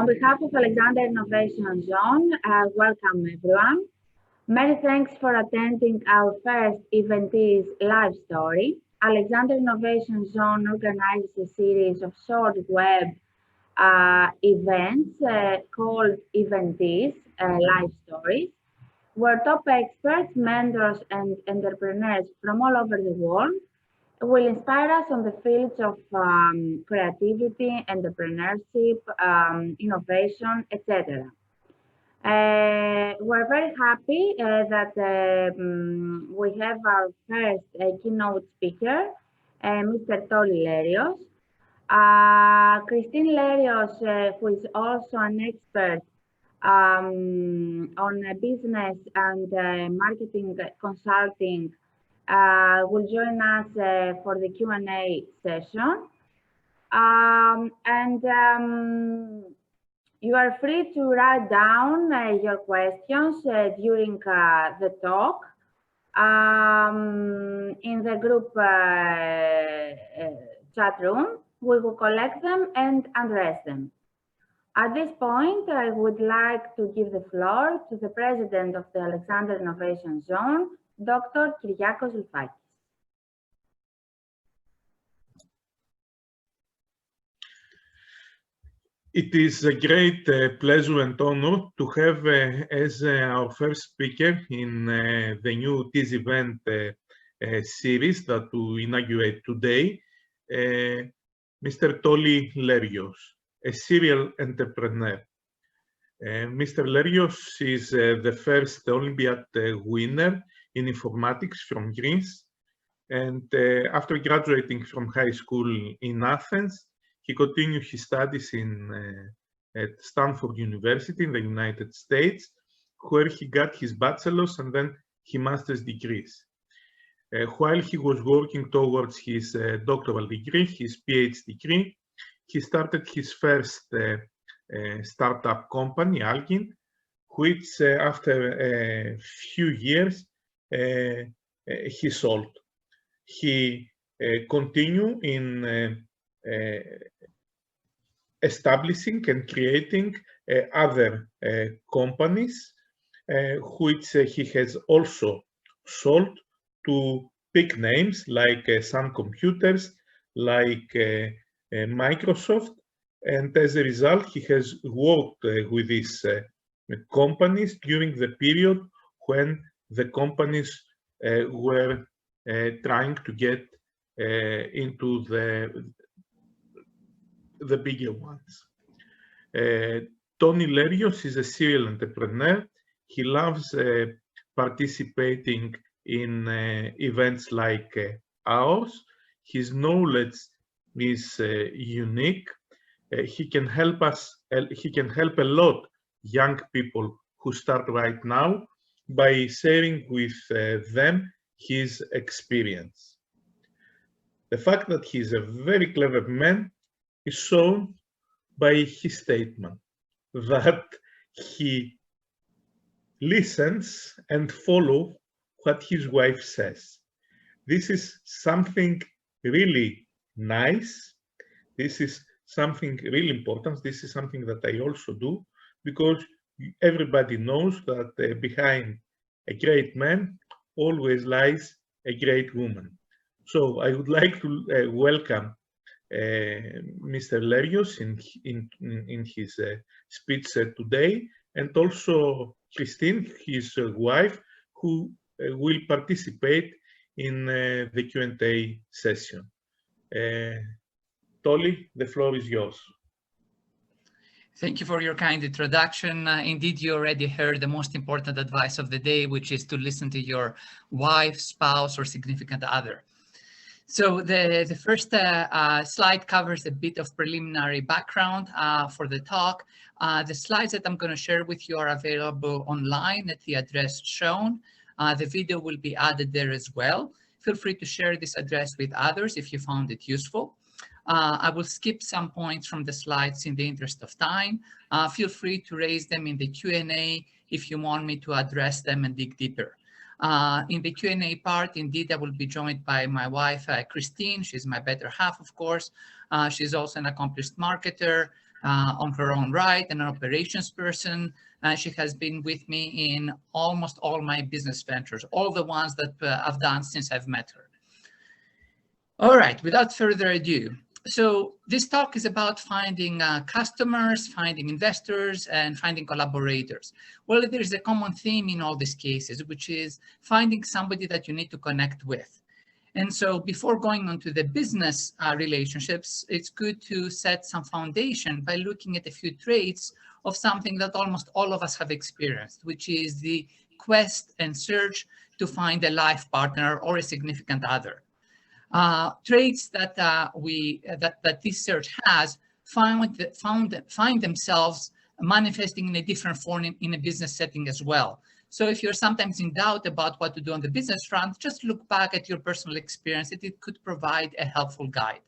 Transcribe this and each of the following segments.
On behalf of Alexander Innovation Zone, welcome everyone. Many thanks for attending our first evenTIZ live story. Alexander Innovation Zone organizes a series of short web events called evenTIZ live stories, where top experts, mentors, and entrepreneurs from all over the world will inspire us on the fields of creativity, entrepreneurship, innovation, etc. We're very happy that we have our first keynote speaker, Mr. Toli Lerios. Christine Lerios, who is also an expert on business and marketing consulting, will join us for the Q&A session. You are free to write down your questions during the talk in the group chat room. We will collect them and address them. At this point, I would like to give the floor to the president of the Alexander Innovation Zone, Dr. Kyriakos Lefakis. It is a great pleasure and honor to have as our first speaker in the new evenTIZ event series that we inaugurate today, Mr. Toli Lérios, a serial entrepreneur. Mr. Lerios is the first Olympiad winner in informatics from Greece, and after graduating from high school in Athens, he continued his studies at Stanford University in the United States, where he got his bachelor's and then his master's degrees. While he was working towards his doctoral degree, his PhD degree, he started his first startup company, Algin, which after a few years he sold. He continued in establishing and creating other companies, which he has also sold to big names like Sun Computers, like Microsoft, and as a result, he has worked with these companies during the period when the companies were trying to get into the bigger ones. Toli Lérios is a serial entrepreneur. He loves participating in events like ours. His knowledge is unique. He can help us. He can help a lot young people who start right now by sharing with them his experience. The fact that he is a very clever man is shown by his statement that he listens and follows what his wife says. This is something really nice. This is something really important. This is something that I also do, because everybody knows that behind a great man always lies a great woman. So I would like to welcome Mr. Lerios in his speech today, and also Christine, his wife, who will participate in the Q&A session. Toli, the floor is yours. Thank you for your kind introduction. Indeed, you already heard the most important advice of the day, which is to listen to your wife, spouse, or significant other. So the first slide covers a bit of preliminary background for the talk. The slides that I'm going to share with you are available online at the address shown. The video will be added there as well. Feel free to share this address with others if you found it useful. I will skip some points from the slides in the interest of time. Feel free to raise them in the Q&A if you want me to address them and dig deeper. In the Q&A part, indeed, I will be joined by my wife, Christine. She's my better half, of course. She's also an accomplished marketer, on her own right, and an operations person. She has been with me in almost all my business ventures, all the ones that I've done since I've met her. All right, without further ado, so this talk is about finding customers, finding investors, and finding collaborators. Well, there's a common theme in all these cases, which is finding somebody that you need to connect with. And so before going on to the business relationships, it's good to set some foundation by looking at a few traits of something that almost all of us have experienced, which is the quest and search to find a life partner or a significant other. Traits that that this search has find themselves manifesting in a different form in a business setting as well. So if you're sometimes in doubt about what to do on the business front, just look back at your personal experience. It could provide a helpful guide.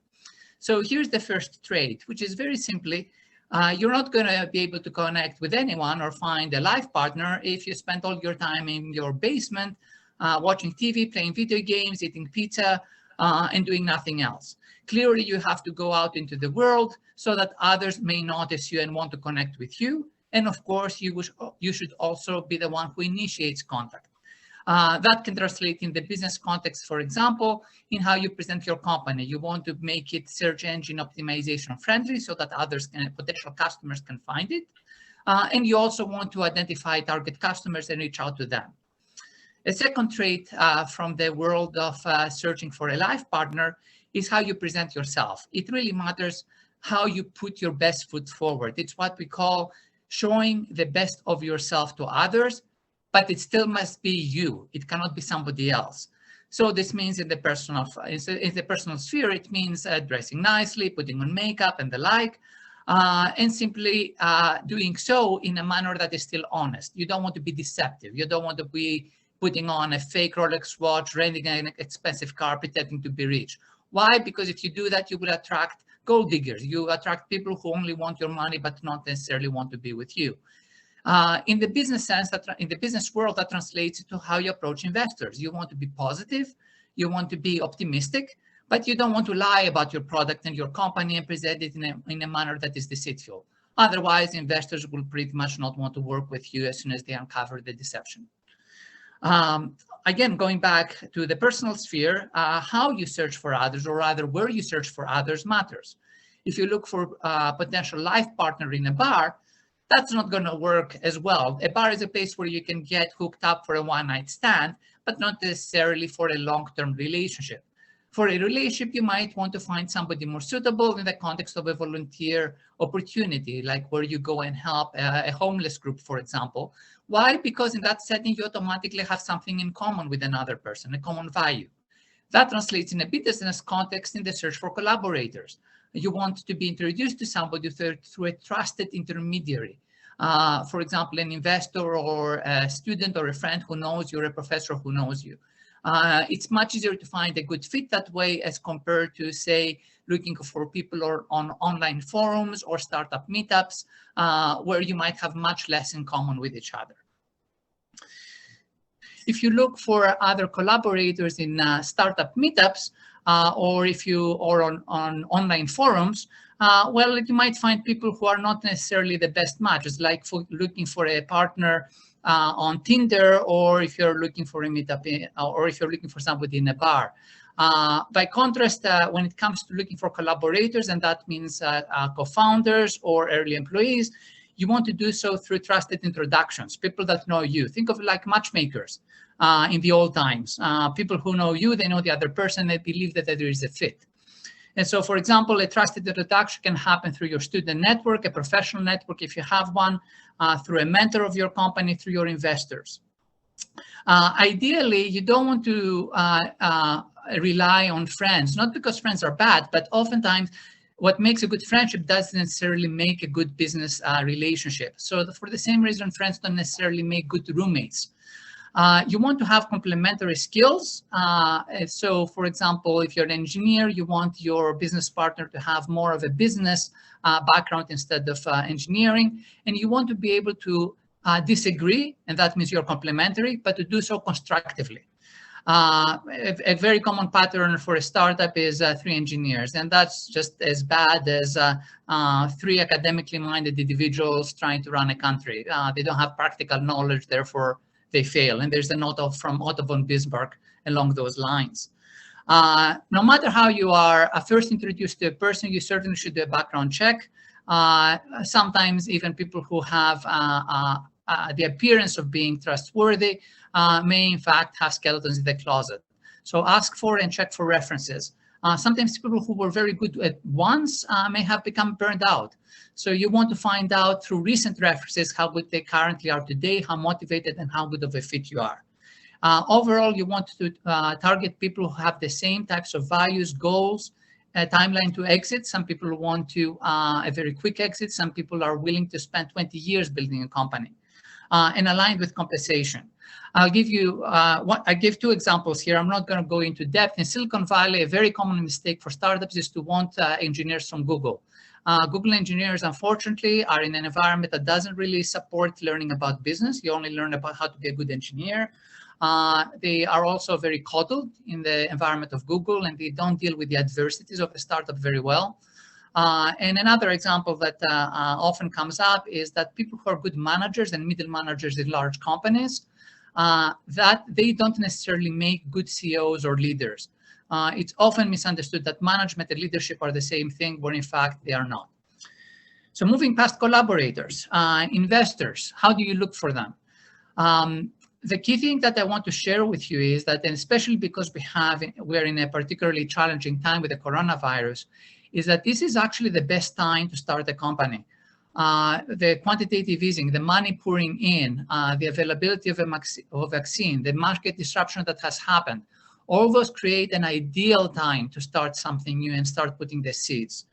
So here's the first trait, which is very simply, you're not going to be able to connect with anyone or find a life partner if you spend all your time in your basement watching TV, playing video games, eating pizza, and doing nothing else. Clearly, you have to go out into the world so that others may notice you and want to connect with you. And of course, you should also be the one who initiates contact. That can translate in the business context, for example, in how you present your company. You want to make it search engine optimization friendly so that others can, potential customers can find it. And you also want to identify target customers and reach out to them. A second trait from the world of searching for a life partner is how you present yourself. It really matters how you put your best foot forward. It's what we call showing the best of yourself to others, but it still must be you. It cannot be somebody else. So this means in the personal sphere, it means dressing nicely, putting on makeup and the like, and simply doing so in a manner that is still honest. You don't want to be deceptive. You don't want to be putting on a fake Rolex watch, renting an expensive car, pretending to be rich. Why? Because if you do that, you will attract gold diggers. You attract people who only want your money, but not necessarily want to be with you. In the business sense, in the business world, that translates to how you approach investors. You want to be positive, you want to be optimistic, but you don't want to lie about your product and your company and present it in a manner that is deceitful. Otherwise, investors will pretty much not want to work with you as soon as they uncover the deception. Again, going back to the personal sphere, how you search for others, or rather where you search for others, matters. If you look for a potential life partner in a bar, that's not going to work as well. A bar is a place where you can get hooked up for a one-night stand, but not necessarily for a long-term relationship. For a relationship, you might want to find somebody more suitable in the context of a volunteer opportunity, like where you go and help a homeless group, for example. Why? Because in that setting, you automatically have something in common with another person, a common value. That translates in a business context in the search for collaborators. You want to be introduced to somebody through a trusted intermediary. For example, an investor or a student or a friend who knows you, or a professor who knows you. It's much easier to find a good fit that way as compared to, say, looking for people on online forums or startup meetups, where you might have much less in common with each other. If you look for other collaborators in startup meetups, or on online forums, well, you might find people who are not necessarily the best matches, like looking for a partner on Tinder, or if you're looking for a meetup, or if you're looking for somebody in a bar. By contrast, when it comes to looking for collaborators, and that means co-founders or early employees, you want to do so through trusted introductions, people that know you. Think of it like matchmakers in the old times. People who know you, they know the other person, they believe that there is a fit. And so, for example, a trusted introduction can happen through your student network, a professional network if you have one, through a mentor of your company, through your investors. Ideally, you don't want to rely on friends, not because friends are bad, but oftentimes what makes a good friendship doesn't necessarily make a good business relationship. So for the same reason, friends don't necessarily make good roommates. You want to have complementary skills. So, for example, if you're an engineer, you want your business partner to have more of a business background instead of engineering, and you want to be able to disagree, and that means you're complementary, but to do so constructively. A very common pattern for a startup is 3 engineers, and that's just as bad as 3 academically minded individuals trying to run a country. They don't have practical knowledge, therefore they fail. And there's a note from Otto von Bismarck along those lines. No matter how you are first introduced to a person, you certainly should do a background check. Sometimes even people who have the appearance of being trustworthy may in fact have skeletons in the closet. So ask for and check for references. Sometimes people who were very good at once may have become burned out. So you want to find out through recent references how good they currently are today, how motivated and how good of a fit you are. Overall, you want to target people who have the same types of values, goals, a timeline to exit. Some people want to a very quick exit. Some people are willing to spend 20 years building a company, and aligned with compensation. I'll give you I give 2 examples here. I'm not going to go into depth. In Silicon Valley, a very common mistake for startups is to want engineers from Google. Google engineers, unfortunately, are in an environment that doesn't really support learning about business. You only learn about how to be a good engineer. They are also very coddled in the environment of Google, and they don't deal with the adversities of a startup very well. And another example that often comes up is that people who are good managers and middle managers in large companies, that they don't necessarily make good CEOs or leaders. It's often misunderstood that management and leadership are the same thing, when in fact they are not. So moving past collaborators, investors, how do you look for them? The key thing that I want to share with you is that, and especially because we're in a particularly challenging time with the coronavirus, is that this is actually the best time to start a company. The quantitative easing, the money pouring in, the availability of a vaccine, the market disruption that has happened, all those create an ideal time to start something new and start putting the seeds.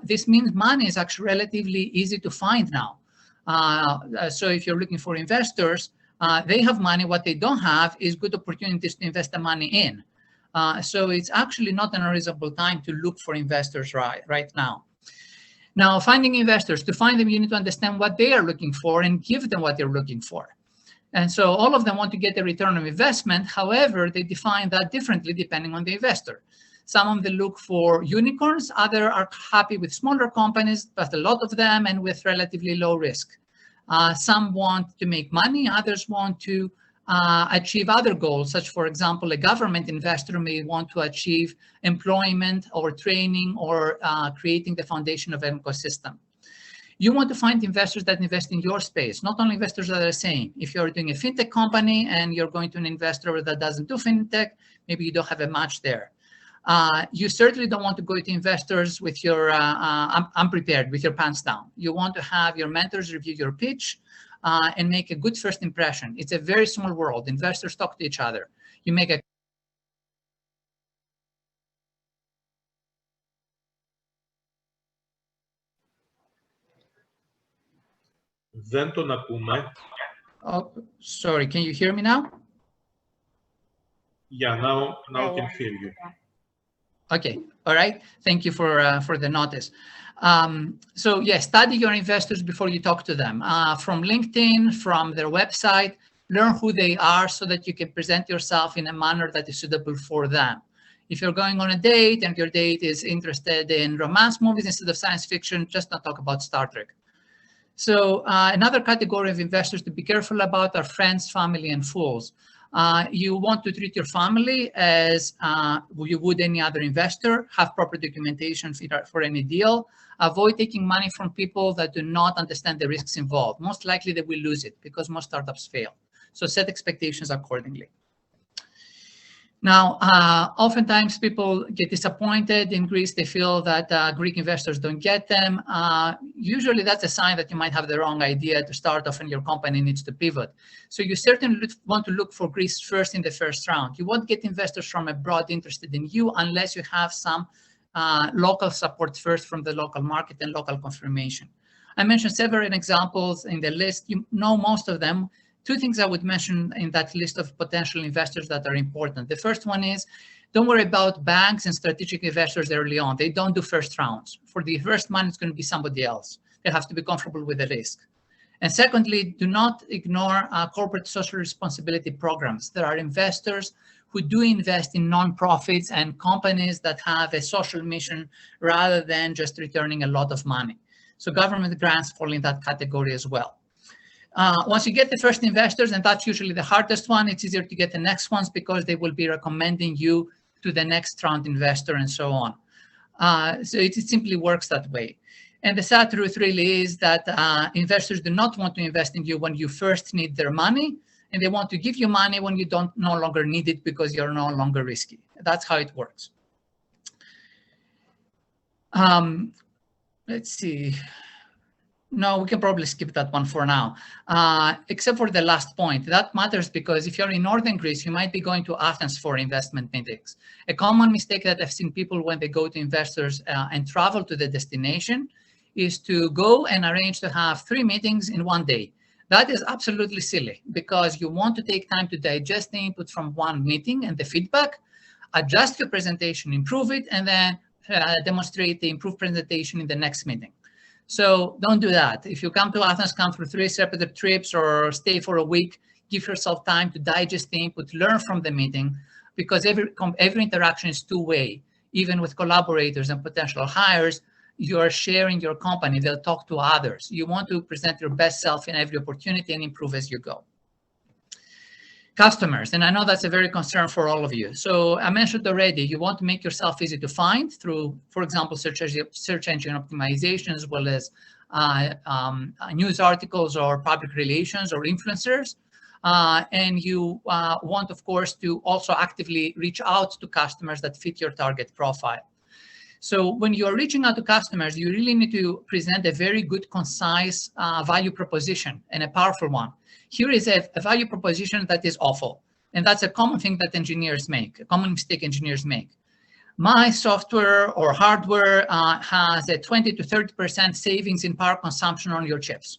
This means money is actually relatively easy to find now. So if you're looking for investors, they have money. What they don't have is good opportunities to invest the money in. So it's actually not an unreasonable time to look for investors right now. Now, finding investors, to find them, you need to understand what they are looking for and give them what they're looking for. And so all of them want to get a return on investment. However, they define that differently depending on the investor. Some of them look for unicorns. Others are happy with smaller companies, but a lot of them and with relatively low risk. Some want to make money. Others want to achieve other goals, such, for example, a government investor may want to achieve employment or training or creating the foundation of an ecosystem. You want to find investors that invest in your space, not only investors that are the same. If you're doing a fintech company and you're going to an investor that doesn't do fintech, maybe you don't have a match there. You certainly don't want to go to investors with your unprepared, with your pants down. You want to have your mentors review your pitch and make a good first impression. It's a very small world. Investors talk to each other. You make a Δεν τον ακούμε. Oh, sorry, can you hear me now? Yeah, now I can hear you. Okay, all right. Thank you for the notice. So yes, study your investors before you talk to them. From LinkedIn, from their website, learn who they are so that you can present yourself in a manner that is suitable for them. If you're going on a date and your date is interested in romance movies instead of science fiction, just don't talk about Star Trek. So another category of investors to be careful about are friends, family, and fools. You want to treat your family as you would any other investor, have proper documentation for any deal, avoid taking money from people that do not understand the risks involved. Most likely they will lose it because most startups fail. So set expectations accordingly. Now, oftentimes people get disappointed in Greece. They feel that Greek investors don't get them. Usually that's a sign that you might have the wrong idea to start off and your company needs to pivot. So you certainly want to look for Greece first in the first round. You won't get investors from abroad interested in you unless you have some local support first from the local market and local confirmation. I mentioned several examples in the list. You know most of them. Two things I would mention in that list of potential investors that are important. The first one is, don't worry about banks and strategic investors early on. They don't do first rounds. For the first money, it's going to be somebody else. They have to be comfortable with the risk. And secondly, do not ignore corporate social responsibility programs. There are investors who do invest in nonprofits and companies that have a social mission rather than just returning a lot of money. So government grants fall in that category as well. Once you get the first investors, and that's usually the hardest one, it's easier to get the next ones because they will be recommending you to the next round investor and so on. So it simply works that way. And the sad truth really is that investors do not want to invest in you when you first need their money, and they want to give you money when you don't no longer need it because you're no longer risky. That's how it works. Let's see. No, we can probably skip that one for now, except for the last point. That matters because if you're in northern Greece, you might be going to Athens for investment meetings. A common mistake that I've seen people when they go to investors and travel to the destination is to go and arrange to have 3 meetings in one day. That is absolutely silly because you want to take time to digest the input from one meeting and the feedback, adjust your presentation, improve it, and then demonstrate the improved presentation in the next meeting. So don't do that. If you come to Athens, come for 3 separate trips or stay for a week, give yourself time to digest the input, learn from the meeting, because every interaction is two-way. Even with collaborators and potential hires, you are sharing your company. They'll talk to others. You want to present your best self in every opportunity and improve as you go. Customers, and I know that's a very concern for all of you. So I mentioned already, you want to make yourself easy to find through, for example, search engine optimization, as well as news articles or public relations or influencers. And you want, of course, to also actively reach out to customers that fit your target profile. So when you're reaching out to customers, you really need to present a very good, concise value proposition and a powerful one. Here is a value proposition that is awful. And that's a common thing that engineers make, a common mistake engineers make. My software or hardware has a 20 to 30% savings in power consumption on your chips.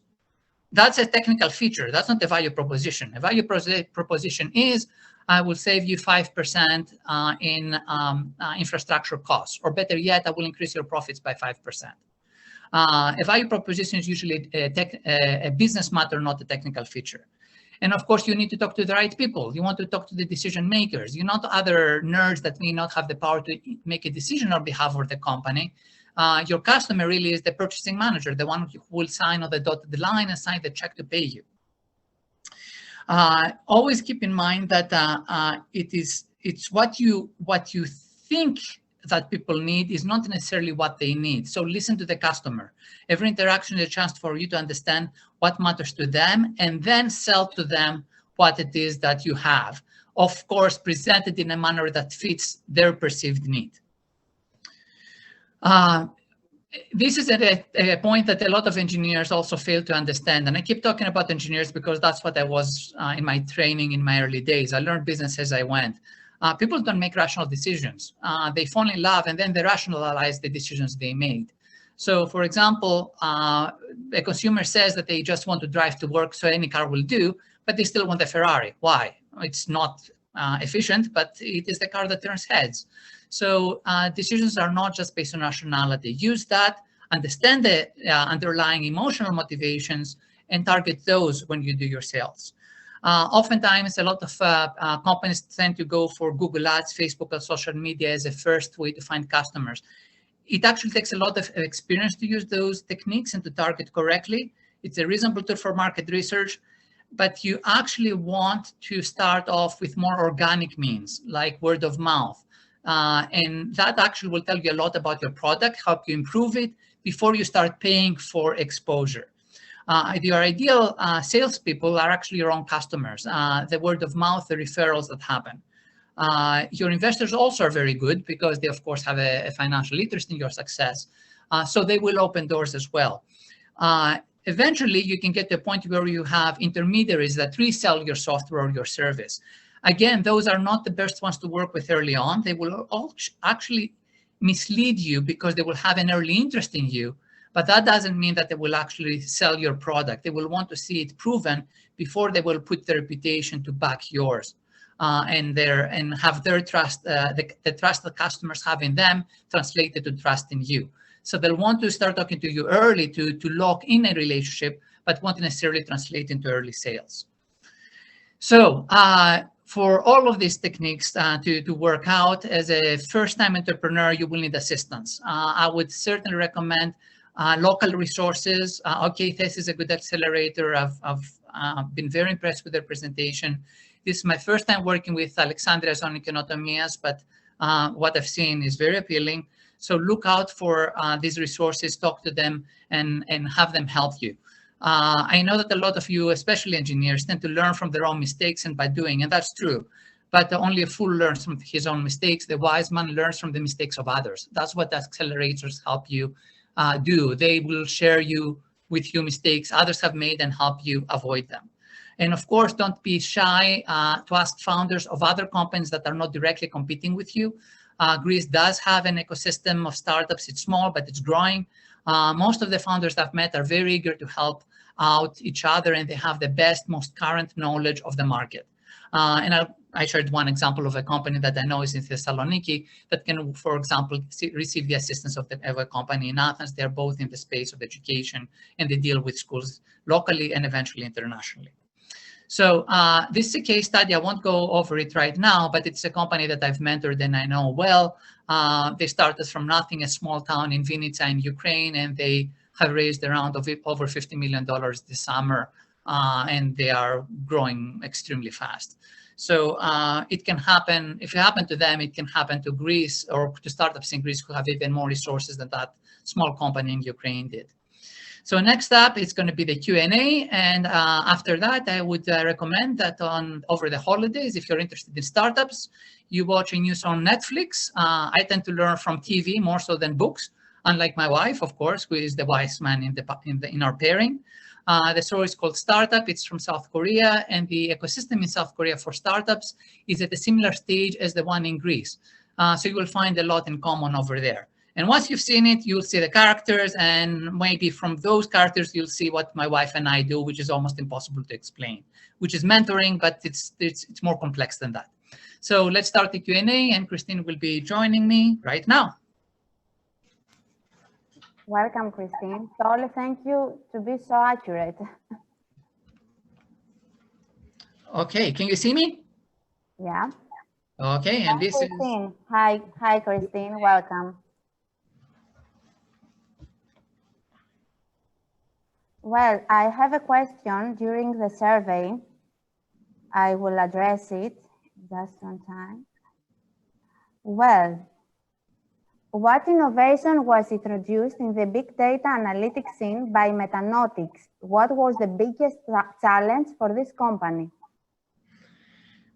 That's a technical feature. That's not a value proposition. A value proposition is, I will save you 5% in infrastructure costs, or better yet, I will increase your profits by 5%. A value proposition is usually a business matter, not a technical feature. And of course, you need to talk to the right people. You want to talk to the decision makers. You're not other nerds that may not have the power to make a decision on behalf of the company. Your customer really is the purchasing manager, the one who will sign on the dotted line and sign the check to pay you. Always keep in mind that it's what you think that people need is not necessarily what they need. So listen to the customer. Every interaction is a chance for you to understand what matters to them and then sell to them what it is that you have. Of course, presented in a manner that fits their perceived need. This is a point that a lot of engineers also fail to understand. And I keep talking about engineers because that's what I was in my training in my early days. I learned business as I went. People don't make rational decisions. They fall in love and then they rationalize the decisions they made. So for example, a consumer says that they just want to drive to work, so any car will do, but they still want a Ferrari. Why? It's not efficient, but it is the car that turns heads. So decisions are not just based on rationality. Use that, understand the underlying emotional motivations, and target those when you do your sales. Oftentimes, a lot of companies tend to go for Google Ads, Facebook, and social media as a first way to find customers. It actually takes a lot of experience to use those techniques and to target correctly. It's a reasonable tool for market research, but you actually want to start off with more organic means, like word of mouth. And that actually will tell you a lot about your product, help you improve it before you start paying for exposure. Your ideal salespeople are actually your own customers, the word of mouth, the referrals that happen. Your investors also are very good because they, of course, have a financial interest in your success. So they will open doors as well. Eventually, you can get to a point where you have intermediaries that resell your software or your service. Again, those are not the best ones to work with early on. They will actually mislead you because they will have an early interest in you. But that doesn't mean that they will actually sell your product. They will want to see it proven before they will put their reputation to back yours and have their trust, the trust that customers have in them translated to trust in you. So they'll want to start talking to you early to lock in a relationship, but won't necessarily translate into early sales. So for all of these techniques to work out, as a first-time entrepreneur, you will need assistance. I would certainly recommend local resources. evenTIZ is a good accelerator. I've been very impressed with their presentation. This is my first time working with Alexandria's on Kenotomias, but what I've seen is very appealing. So look out for these resources, talk to them, and have them help you. I know that a lot of you, especially engineers, tend to learn from their own mistakes and by doing, and that's true. But only a fool learns from his own mistakes. The wise man learns from the mistakes of others. That's what accelerators help you do. They will share with you mistakes others have made and help you avoid them. And of course, don't be shy to ask founders of other companies that are not directly competing with you. Greece does have an ecosystem of startups. It's small, but it's growing. Most of the founders I've met are very eager to help out each other, and they have the best, most current knowledge of the market. And I shared one example of a company that I know is in Thessaloniki that can, for example, receive the assistance of a company in Athens. They're both in the space of education, and they deal with schools locally and eventually internationally. So this is a case study. I won't go over it right now, but it's a company that I've mentored and I know well. They started from nothing, a small town in Vinica in Ukraine, and they have raised a round of over $50 million this summer, and they are growing extremely fast. So it can happen. If it happened to them, it can happen to Greece or to startups in Greece who have even more resources than that small company in Ukraine did. So next up, it's going to be the Q&A. And after that, I would recommend that over the holidays, if you're interested in startups, you watch news on Netflix. I tend to learn from TV more so than books, unlike my wife, of course, who is the wise man in our pairing. The story is called Startup. It's from South Korea, and the ecosystem in South Korea for startups is at a similar stage as the one in Greece. So you will find a lot in common over there. And once you've seen it, you'll see the characters, and maybe from those characters, you'll see what my wife and I do, which is almost impossible to explain, which is mentoring, but it's more complex than that. So let's start the Q&A, and Christine will be joining me right now. Welcome, Christine. Toli, thank you to be so accurate. Okay, can you see me? Yeah. Okay, and this Christine. Hi, Christine. Welcome. Well, I have a question during the survey. I will address it just on time. Well, what innovation was introduced in the big data analytics scene by Metanotics? What was the biggest challenge for this company?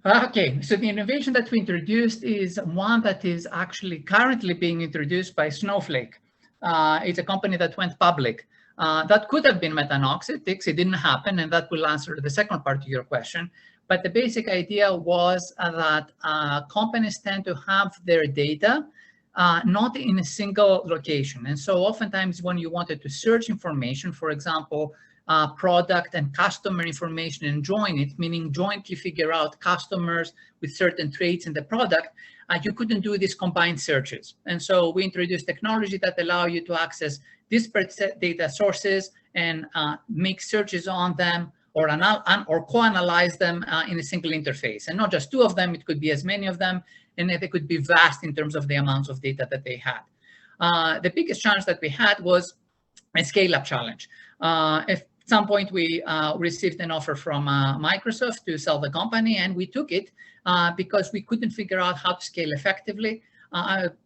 Okay, so the innovation that we introduced is one that is actually currently being introduced by Snowflake. It's a company that went public. That could have been Metanotics. It didn't happen, and that will answer the second part of your question. But the basic idea was that companies tend to have their data not in a single location. And so oftentimes when you wanted to search information, for example, product and customer information and join it, meaning jointly figure out customers with certain traits in the product, you couldn't do these combined searches. And so we introduced technology that allow you to access disparate data sources and make searches on them or co-analyze them in a single interface. And not just two of them, it could be as many of them, and they could be vast in terms of the amounts of data that they had. The biggest challenge that we had was a scale-up challenge. At some point, we received an offer from Microsoft to sell the company, and we took it because we couldn't figure out how to scale effectively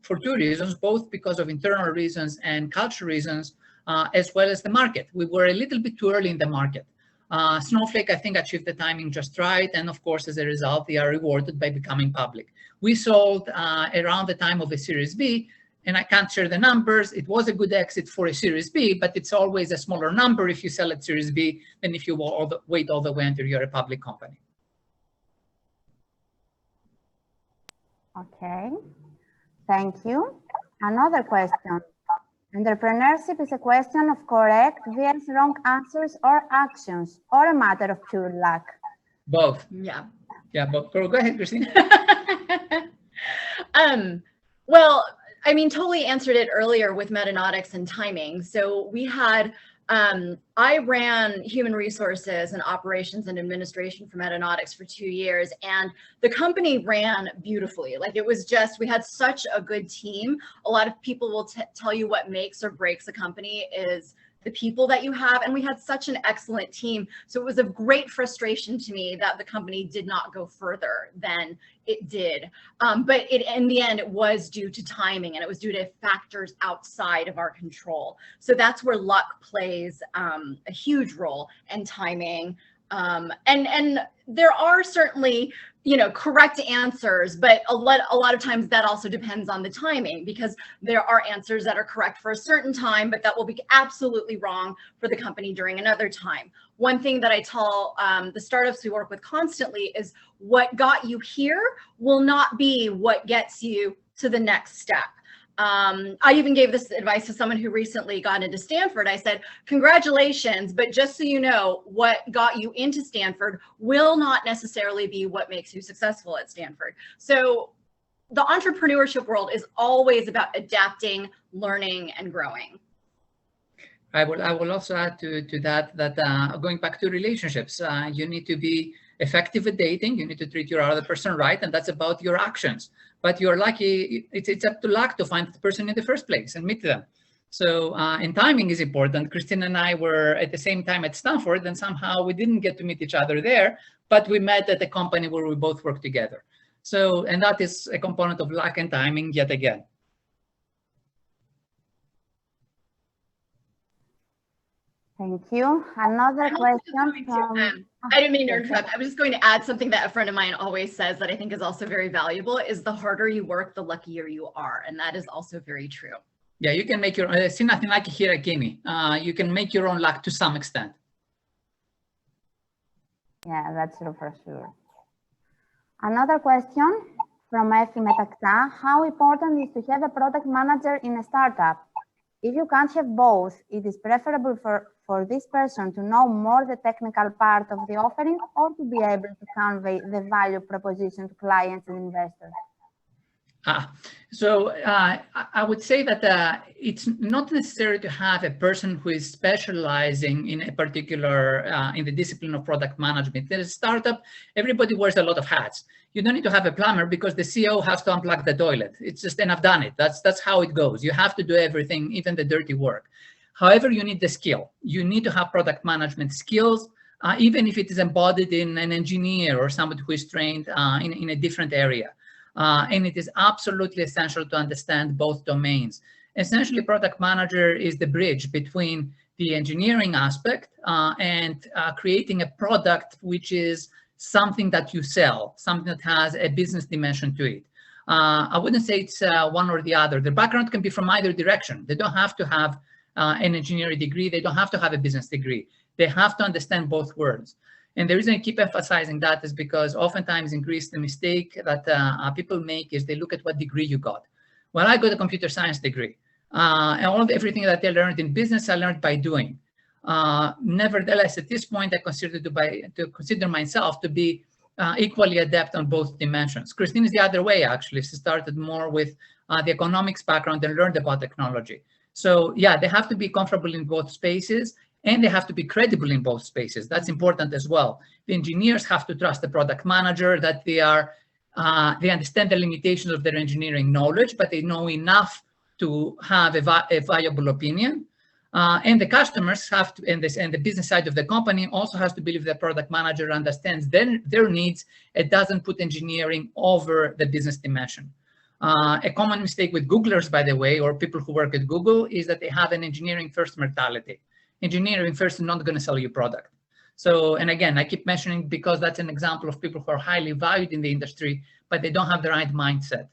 for two reasons, both because of internal reasons and cultural reasons, as well as the market. We were a little bit too early in the market. Snowflake, I think, achieved the timing just right. And of course, as a result, they are rewarded by becoming public. We sold around the time of the Series B, and I can't share the numbers. It was a good exit for a Series B, but it's always a smaller number if you sell at Series B than if you wait all the way until you're a public company. Okay, thank you. Another question. Entrepreneurship is a question of correct vs wrong answers or actions, or a matter of pure luck? Both. Yeah, both. Go ahead, Christine. Well, I mean, Toli answered it earlier with Metanotics and timing. So we had I ran human resources and operations and administration for Metanautics for 2 years, and the company ran beautifully. Like, it was just, we had such a good team. A lot of people will tell you what makes or breaks a company is the people that you have, and we had such an excellent team. So it was a great frustration to me that the company did not go further than it did. But in the end, it was due to timing, and it was due to factors outside of our control. So that's where luck plays a huge role, and timing. And there are certainly, you know, correct answers, but a lot of times that also depends on the timing, because there are answers that are correct for a certain time, but that will be absolutely wrong for the company during another time. One thing that I tell the startups we work with constantly is what got you here will not be what gets you to the next step. I even gave this advice to someone who recently got into Stanford. I said, congratulations, but just so you know, what got you into Stanford will not necessarily be what makes you successful at Stanford. So the entrepreneurship world is always about adapting, learning, and growing. I will also add to that going back to relationships, you need to be effective at dating. You need to treat your other person right, and that's about your actions. But you're lucky, it's up to luck to find the person in the first place and meet them. So, and timing is important. Christine and I were at the same time at Stanford, and somehow we didn't get to meet each other there, but we met at a company where we both work together. So, and that is a component of luck and timing yet again. Thank you. Another question from... I didn't mean to interrupt. I was just going to add something that a friend of mine always says that I think is also very valuable, is the harder you work, the luckier you are. And that is also very true. Yeah, you can make your, you can make your own luck to some extent. Yeah, that's true for sure. Another question from evenTIZ. How important is to have a product manager in a startup? If you can't have both, it is preferable for this person to know more the technical part of the offering, or to be able to convey the value proposition to clients and investors. So I would say that it's not necessary to have a person who is specializing in a particular, in the discipline of product management. In a startup, everybody wears a lot of hats. You don't need to have a plumber because the CEO has to unplug the toilet. It's just, and I've done it. That's how it goes. You have to do everything, even the dirty work. However, you need the skill. You need to have product management skills, even if it is embodied in an engineer or somebody who is trained in a different area. And it is absolutely essential to understand both domains. Essentially, product manager is the bridge between the engineering aspect and creating a product which is something that you sell, something that has a business dimension to it. I wouldn't say it's one or the other. The background can be from either direction. They don't have to have an engineering degree. They don't have to have a business degree. They have to understand both worlds. And the reason I keep emphasizing that is because oftentimes in Greece, the mistake that people make is they look at what degree you got. Well, I got a computer science degree. And everything that I learned in business, I learned by doing. Nevertheless, at this point, I consider myself to be equally adept on both dimensions. Christine is the other way, actually. She started more with the economics background and learned about technology. So yeah, they have to be comfortable in both spaces, and they have to be credible in both spaces. That's important as well. The engineers have to trust the product manager that they understand the limitations of their engineering knowledge, but they know enough to have a viable opinion. And the customers have to, and the business side of the company also has to believe the product manager understands their needs and doesn't put engineering over the business dimension. A common mistake with Googlers, by the way, or people who work at Google, is that they have an engineering first mentality. Engineering first is not going to sell you product. So, and again, I keep mentioning because that's an example of people who are highly valued in the industry, but they don't have the right mindset.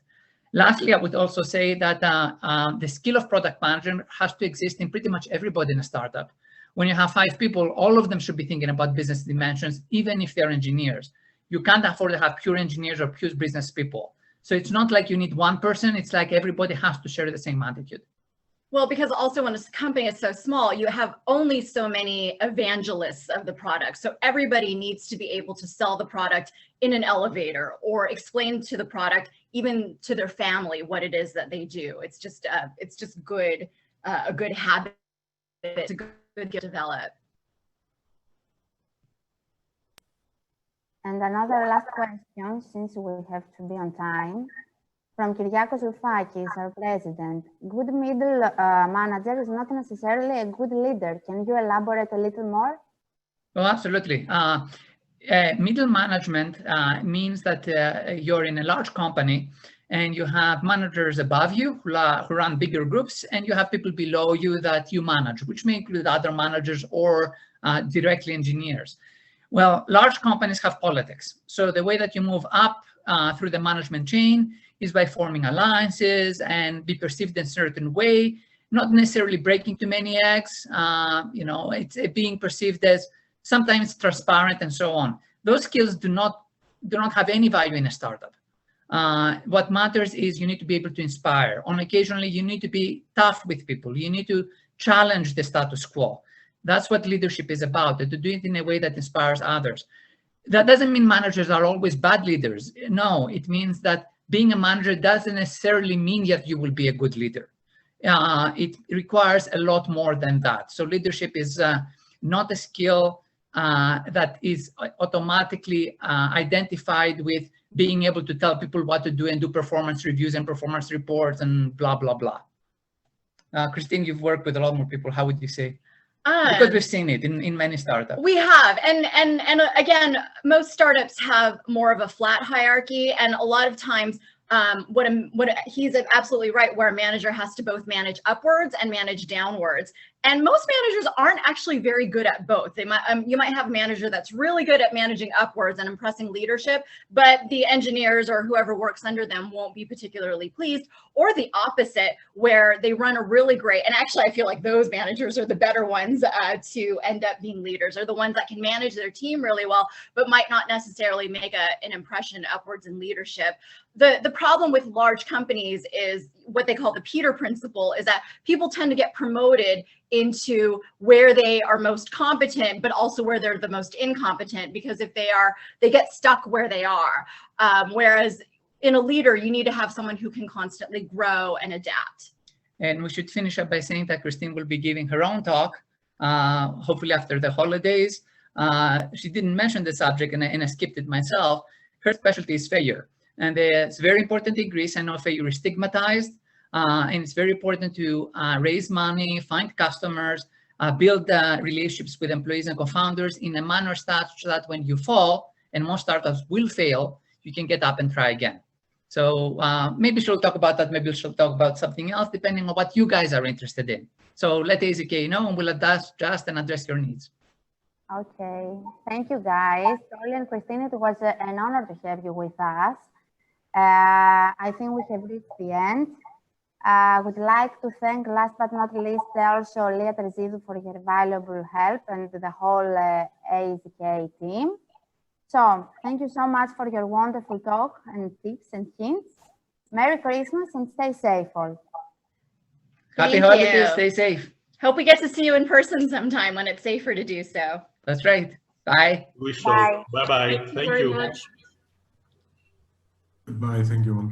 Lastly, I would also say that the skill of product management has to exist in pretty much everybody in a startup. When you have 5 people, all of them should be thinking about business dimensions, even if they're engineers. You can't afford to have pure engineers or pure business people. So it's not like you need one person. It's like everybody has to share the same attitude. Well, because also when a company is so small, you have only so many evangelists of the product. So everybody needs to be able to sell the product in an elevator or explain to the product, even to their family, what it is that they do. It's just good, a good habit, a good skill to develop. And another last question, since we have to be on time, from Kyriakos Loufakis, our president. Good middle manager is not necessarily a good leader. Can you elaborate a little more? Oh, absolutely. Middle management means that you're in a large company and you have managers above you who run bigger groups, and you have people below you that you manage, which may include other managers or directly engineers. Well, large companies have politics. So the way that you move up through the management chain is by forming alliances and be perceived in a certain way, not necessarily breaking too many eggs. It's being perceived as sometimes transparent and so on. Those skills do not have any value in a startup. What matters is you need to be able to inspire. Occasionally, you need to be tough with people. You need to challenge the status quo. That's what leadership is about, to do it in a way that inspires others. That doesn't mean managers are always bad leaders. No, it means that being a manager doesn't necessarily mean that you will be a good leader. It requires a lot more than that. So leadership is not a skill that is automatically identified with being able to tell people what to do and do performance reviews and performance reports and blah, blah, blah. Christine, you've worked with a lot more people. How would you say? Because we've seen it in many startups. We have, and again, most startups have more of a flat hierarchy, and a lot of times, he's absolutely right, where a manager has to both manage upwards and manage downwards. And most managers aren't actually very good at both. They might, you might have a manager that's really good at managing upwards and impressing leadership, but the engineers or whoever works under them won't be particularly pleased, or the opposite, where they run a really great, and actually I feel like those managers are the better ones to end up being leaders, are the ones that can manage their team really well, but might not necessarily make an impression upwards in leadership. The problem with large companies is what they call the Peter principle, is that people tend to get promoted into where they are most competent, but also where they're the most incompetent, because if they get stuck where they are. Whereas in a leader, you need to have someone who can constantly grow and adapt. And we should finish up by saying that Christine will be giving her own talk, hopefully after the holidays. She didn't mention the subject, and I skipped it myself. Her specialty is failure. And it's very important in Greece. I know failure is stigmatized, and it's very important to raise money, find customers, build relationships with employees and co-founders in a manner such that when you fall, and most startups will fail, you can get up and try again. So maybe she'll talk about that. Maybe she'll talk about something else, depending on what you guys are interested in. So let AZK know, and we'll adjust and address your needs. Okay, thank you guys. Toli and Christine, it was an honor to have you with us. I think we have reached the end. I would like to thank, last but not least, also Lia Terzidou for your valuable help and the whole AZK team. So thank you so much for your wonderful talk and tips and hints. Merry Christmas and stay safe all. Happy holidays, stay safe. Hope we get to see you in person sometime when it's safer to do so. That's right. Bye. Bye. Bye-bye. Thank you. Much. Goodbye. Thank you all.